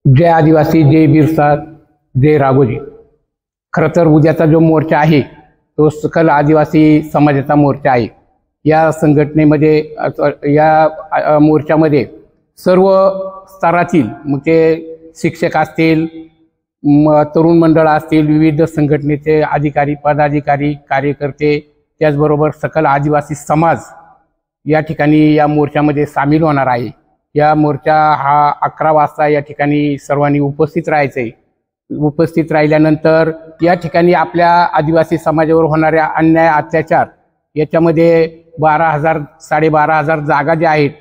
जय आदिवासी, जय बिरसा, जय राघोजी। खरं तर उद्याचा जो मोर्चा आहे तो सकल आदिवासी समाजाचा मोर्चा आहे। या संघटनेमध्ये या मोर्चामध्ये सर्व स्तरातील मग ते शिक्षक असतील, तरुण मंडळ असतील, विविध संघटनेचे अधिकारी, पदाधिकारी, कार्यकर्ते, त्याचबरोबर सकल आदिवासी समाज या ठिकाणी या मोर्चामध्ये सामील होणार आहे। या मोर्चा हा 11 वाजता या ठिकाणी सर्वांनी उपस्थित राहायचे। उपस्थित राहिल्यानंतर या ठिकाणी आपल्या आदिवासी समाजावर होणाऱ्या अन्याय, अत्याचार याच्यामध्ये 12,000 12,500 जागा ज्या आहेत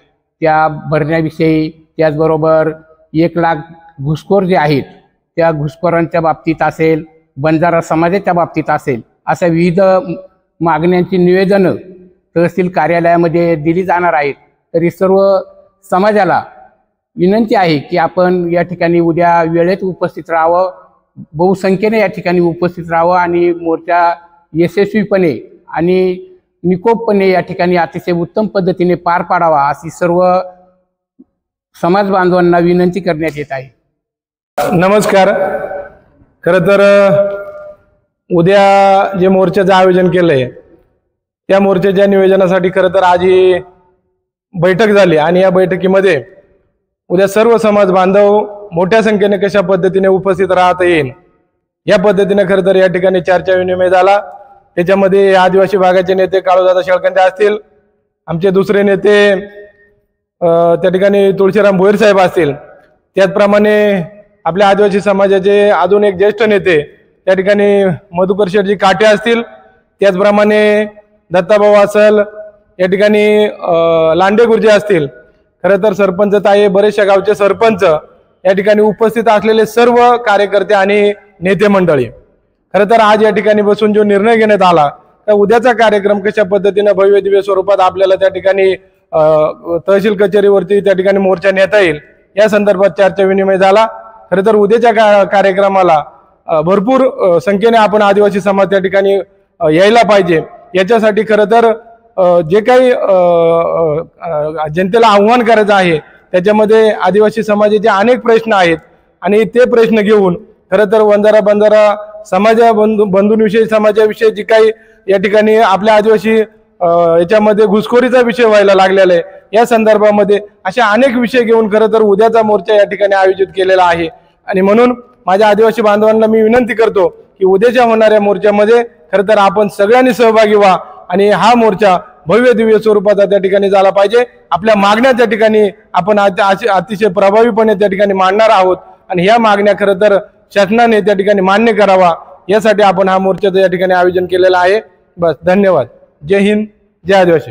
त्या भरण्याविषयी, त्याचबरोबर 1 लाख घुसखोर जे आहेत त्या घुसखोरांच्या बाबतीत असेल, बंजारा समाजाच्या बाबतीत असेल, अशा विविध मागण्यांची निवेदनं तहसील कार्यालयामध्ये दिली जाणार आहेत। तरी सर्व समाजाला विनंती आहे की आपण या ठिकाणी उद्या वेळेत उपस्थित राहावं, बहुसंख्येने या ठिकाणी उपस्थित राहावं आणि मोर्चा यशस्वीपणे आणि निकोपपणे या ठिकाणी अतिशय उत्तम पद्धतीने पार पाडावा अशी सर्व समाज बांधवांना विनंती करण्यात येत आहे। नमस्कार। खरं तर उद्या जे मोर्चाचं आयोजन केलंय त्या मोर्चाच्या नियोजनासाठी खरं तर आज ही बैठक झाली आणि या बैठकीमध्ये उद्या सर्व समाज बांधव मोठ्या संख्येने कशा पद्धतीने उपस्थित राहता येईल या पद्धतीने खरं तर या ठिकाणी चर्चा विनिमय झाला। त्याच्यामध्ये आदिवासी भागाचे नेते काळूदादा शेळकंदे असतील, आमचे दुसरे नेते त्या ठिकाणी तुळशीराम भोईर साहेब असतील, त्याचप्रमाणे आपल्या आदिवासी समाजाचे अजून एक ज्येष्ठ नेते त्या ठिकाणी मधुकर शेठजी काटे असतील, त्याचप्रमाणे दत्ताभाऊ असल, या ठिकाणी लांडे गुरुजी असतील। खरं तर सरपंच ताई, बरेचशा गावचे सरपंच, या ठिकाणी उपस्थित असलेले सर्व कार्यकर्ते आणि नेते मंडळी, खरं तर आज या ठिकाणी बसून जो निर्णय घेण्यात आला तर उद्याचा कार्यक्रम कशा पद्धतीने भव्य दिव्य स्वरूपात आपल्याला त्या ठिकाणी तहसील कचेरीवरती त्या ठिकाणी मोर्चा नेता येईल या संदर्भात चर्चा विनिमय झाला। खरं तर उद्याच्या कार्यक्रमाला भरपूर संख्येने आपण आदिवासी समाज त्या ठिकाणी यायला पाहिजे। याच्यासाठी खरं तर जे काही जनतेला आव्हान करायचं आहे त्याच्यामध्ये आदिवासी समाजाचे अनेक प्रश्न आहेत आणि ते प्रश्न घेऊन खरं तर बंजारा बंधूंविषयी, समाजाविषयी जी काही या ठिकाणी आपल्या आदिवासी याच्यामध्ये घुसखोरीचा विषय व्हायला लागलेला आहे, या संदर्भामध्ये अशा अनेक विषय घेऊन खरं तर उद्याचा मोर्चा या ठिकाणी आयोजित केलेला आहे। आणि म्हणून माझ्या आदिवासी बांधवांना मी विनंती करतो की उद्याच्या होणाऱ्या मोर्चामध्ये खरं तर आपण सगळ्यांनी सहभागी व्हा आणि हा मोर्चा भव्य दिव्य स्वरूपाचा त्या ठिकाणी झाला पाहिजे। आपल्या मागण्या त्या ठिकाणी आपण अतिशय प्रभावीपणे त्या ठिकाणी मांडणार आहोत आणि ह्या मागण्या खरं तर शासनाने त्या ठिकाणी मान्य करावा यासाठी आपण हा मोर्चाचं या ठिकाणी आयोजन केलेलं आहे। बस, धन्यवाद। जय हिंद, जय आदिवासी।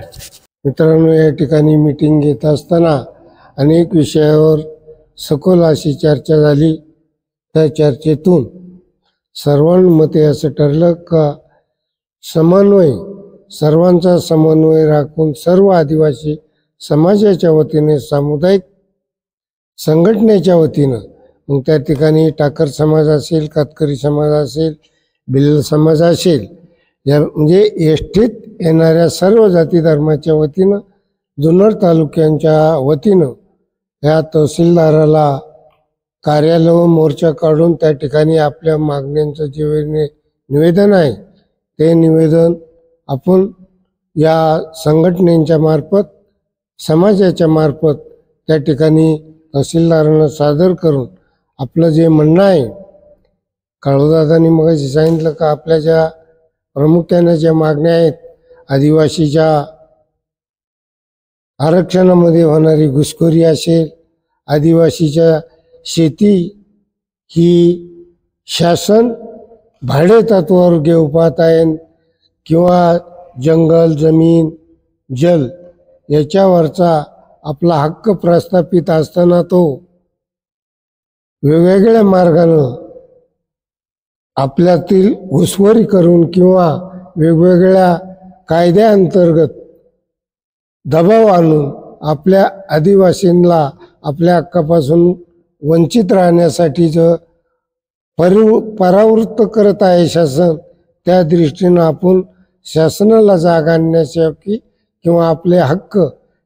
मित्रांनो, या ठिकाणी मीटिंग घेत असताना अनेक विषयावर सखोल अशी चर्चा झाली। त्या चर्चेतून सर्वांमते असं ठरलं का सर्वांचा समन्वय राखून सर्व आदिवासी समाजाच्या वतीने, सामुदायिक संघटनेच्या वतीनं, मग त्या ठिकाणी टाकर समाज असेल, कातकरी समाज असेल, भिल्ल समाज असेल, या म्हणजे एष्टीत येणाऱ्या सर्व जाती धर्माच्या वतीनं, जुन्नर तालुक्यांच्या वतीनं या तहसीलदाराला कार्यालय व मोर्चा काढून त्या ठिकाणी आपल्या मागण्यांचं जे निवेदन आहे ते निवेदन आपण या संघटनेच्या मार्फत, समाजाच्या मार्फत त्या ठिकाणी तहसीलदारांना सादर करून आपलं जे म्हणणं आहे, काळूदादांनी मगाशी सांगितलं का आपल्या ज्या प्रामुख्याने ज्या मागण्या आहेत, आदिवासीच्या आरक्षणामध्ये होणारी घुसखोरी असेल, आदिवासीच्या शेती ही शासन भाडे तत्वावर घेऊ पाहत आहे किंवा जंगल, जमीन, जल याच्यावरचा आपला हक्क प्रस्थापित असताना तो वेगवेगळ्या मार्गानं आपल्यातील घुसखोरी करून किंवा वेगवेगळ्या कायद्याअंतर्गत दबाव आणून आपल्या आदिवासींना आपल्या हक्कापासून वंचित राहण्यासाठीचं परावृत्त करत आहे शासन। त्या दृष्टीनं आपण शासनाला जाग आणण्यासाठी किंवा आपले हक्क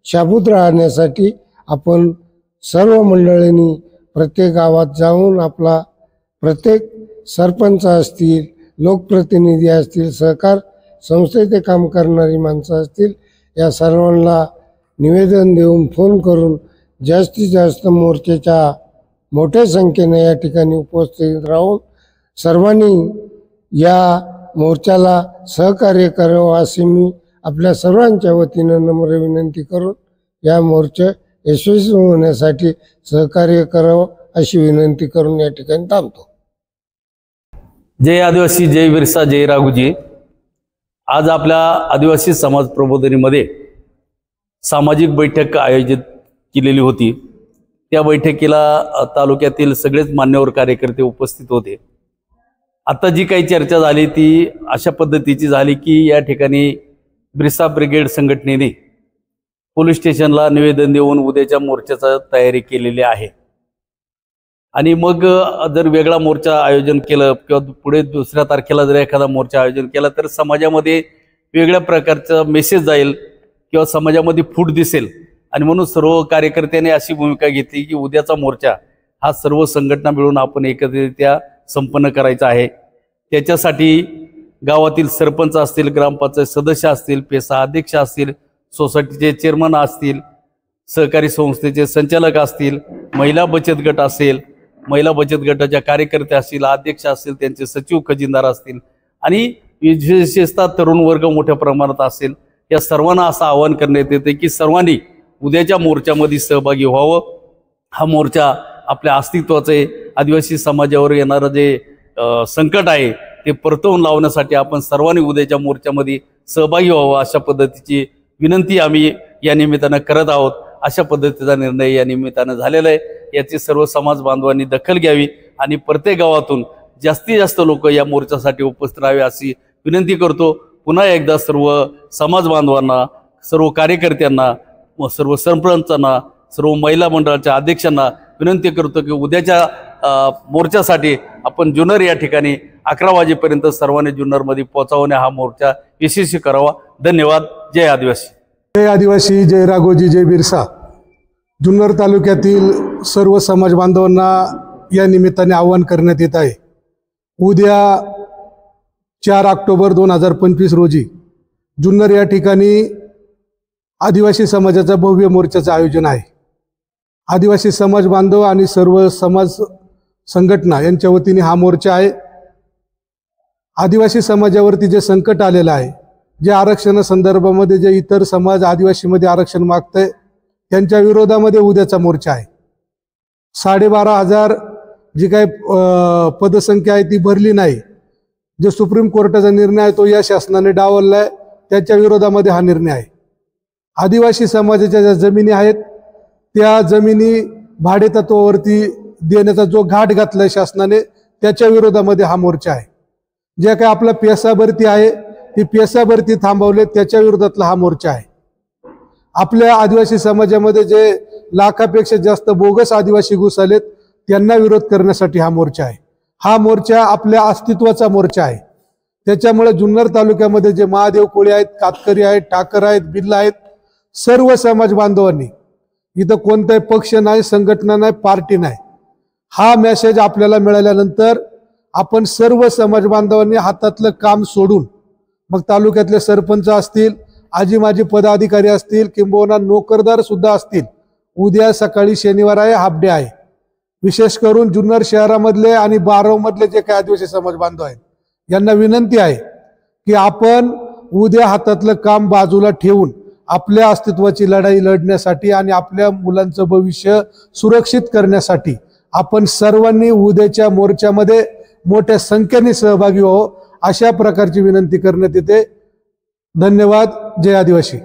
शाबूत राहण्यासाठी आपण सर्व मंडळींनी प्रत्येक गावात जाऊन आपला प्रत्येक सरपंच असतील, लोकप्रतिनिधी असतील, सहकार संस्थेचे काम करणारी माणसं असतील, या सर्वांना निवेदन देऊन फोन करून जास्तीत जास्त मोर्चाच्या मोठ्या संख्येने या ठिकाणी उपस्थित राहून सर्वांनी या मोर्चाला सहकार्य करावं अशी मी आपल्या सर्वांच्या वतीनं नम्र विनंती करून या मोर्चा यशस्वी होण्यासाठी सहकार्य करावं अशी विनंती करून या ठिकाणी थांबतो. जय आदिवासी, जय बिरसा, जय राघोजी. आज आपल्या आदिवासी समाज प्रबोधिनीमध्ये सामाजिक बैठक आयोजित केलेली होती. त्या बैठकीला तालुक्यातील सगळेच मान्यवर कार्यकर्ते उपस्थित होते. आता जी काही चर्चा झाली ती अशा पद्धतीची झाली की या ठिकाणी बिरसा ब्रिगेड संघटनेने पोलीस स्टेशनला निवेदन देऊन उद्याच्या मोर्चाची तयारी केलेली आहे. आणि मग जर वेगळा मोर्चा आयोजन केलं किंवा पुढे दुसऱ्या तारखेला जर एखादा मोर्चा आयोजन केला तर समाजामध्ये वेगळ्या प्रकारचा मेसेज जाईल किंवा समाजामध्ये फूट दिसेल. आणि म्हणून सर्व कार्यकर्त्यांनी अशी भूमिका घेतली की उद्याचा मोर्चा हा सर्व संघटना मिळून आपण एकत्रितरित्या संपन्न करायचा आहे. त्याच्यासाठी गावातील सरपंच असतील, ग्रामपंचायत सदस्य असतील, पेसा अध्यक्ष असतील, सोसायटीचे चेअरमन असतील, सहकारी संस्थेचे संचालक असतील, महिला बचत गट असेल, महिला बचत गटाच्या कार्यकर्ते असतील, अध्यक्ष असतील, त्यांचे सचिव खजिनदार असतील आणि विशेषतः तरुण वर्ग मोठ्या प्रमाणात असेल, या सर्वांना असं आवाहन करण्यात येते की सर्वांनी उद्याच्या मोर्चामध्ये सहभागी व्हावं. हा मोर्चा आपल्या अस्तित्वाचे आदिवासी समाजावर येणारं जे संकट आहे ते परतवून लावण्यासाठी आपण सर्वांनी उद्याच्या मोर्चामध्ये सहभागी व्हावं अशा पद्धतीची विनंती आम्ही या निमित्तानं करत आहोत. अशा पद्धतीचा निर्णय या निमित्तानं झालेला आहे. याची सर्व समाज बांधवांनी दखल घ्यावी आणि प्रत्येक गावातून जास्तीत जास्त लोक या मोर्चासाठी उपस्थित राहावे अशी विनंती करतो. पुन्हा एकदा सर्व समाज बांधवांना, सर्व कार्यकर्त्यांना, सर्व सरपंचांना, सर्व महिला मंडळाच्या अध्यक्षांना विनंती करतो की उद्याच्या मोर्चासाठी आपण जुन्नर या ठिकाणी 11 वाजेपर्यंत सर्वांनी जुन्नरमध्ये पोहोचावणे हा मोर्चा यशस्वी करावा. धन्यवाद. जय आदिवासी. जय आदिवासी, जय राघोजी, जय बिरसा. जुन्नर तालुक्यातील सर्व समाज बांधवांना या निमित्ताने आवाहन करण्यात येत आहे. उद्या 4 ऑक्टोबर 2025 रोजी जुन्नर या ठिकाणी आदिवासी समाजाचा भव्य मोर्चाचं आयोजन आहे. आदिवासी समाज बांधव आणि सर्व समाज संघटना यांच्या वतीने हा मोर्चा आहे. आदिवासी समाजावरती जे संकट आलेलं आहे, जे आरक्षणासंदर्भामध्ये जे इतर समाज आदिवासीमध्ये आरक्षण मागतंय त्यांच्या विरोधामध्ये उद्याचा मोर्चा आहे. 12,500 जी काही पदसंख्या आहे ती भरली नाही. जो सुप्रीम कोर्टाचा निर्णय आहे तो या शासनाने डावललाय, त्याच्या विरोधामध्ये हा निर्णय आहे. आदिवासी समाजाच्या ज्या जमिनी आहेत त्या जमिनी भाडेतत्वावरती देण्याचा जो घाट घातलाय शासनाने त्याच्या विरोधामध्ये हा मोर्चा आहे. जे काही आपला पेसा भरती आहे ती पेसा भरती थांबवले त्याच्या विरोधातला हा मोर्चा आहे. आपल्या आदिवासी समाजामध्ये जे लाखापेक्षा जास्त बोगस आदिवासी घुसलेत त्यांना विरोध करण्यासाठी हा मोर्चा आहे. हा मोर्चा आपल्या अस्तित्वाचा मोर्चा आहे. त्याच्यामुळे जुन्नर तालुक्यामध्ये जे महादेव कोळी आहेत, कातकरी आहेत, ठाकर आहेत, बिल्ला आहेत, सर्व समाज बांधवांनी, इथं कोणताही पक्ष नाही, संघटना नाही, पार्टी नाही, हा मेसेज आपल्याला मिळाल्यानंतर आपण सर्व समाज बांधवांनी हातातलं काम सोडून मग तालुक्यातले सरपंच असतील, आजी माजी पदाधिकारी असतील, किंबहुना नोकरदार सुद्धा असतील, उद्या सकाळी शनिवार आहे, हाफ डे आहे. विशेष करून जुन्नर शहरामधले आणि बारवमधले जे काही आदिवासी समाज बांधव आहेत यांना विनंती आहे की आपण उद्या हातातलं काम बाजूला ठेवून आपल्या अस्तित्वाची लढाई लढण्यासाठी आणि आपल्या मुलांचं भविष्य सुरक्षित करण्यासाठी आपण सर्वांनी उद्याच्या मोर्चामध्ये मोठ्या संख्येने सहभागी व्हावं अशा प्रकारची विनंती करण्यात येते. धन्यवाद. जय आदिवासी.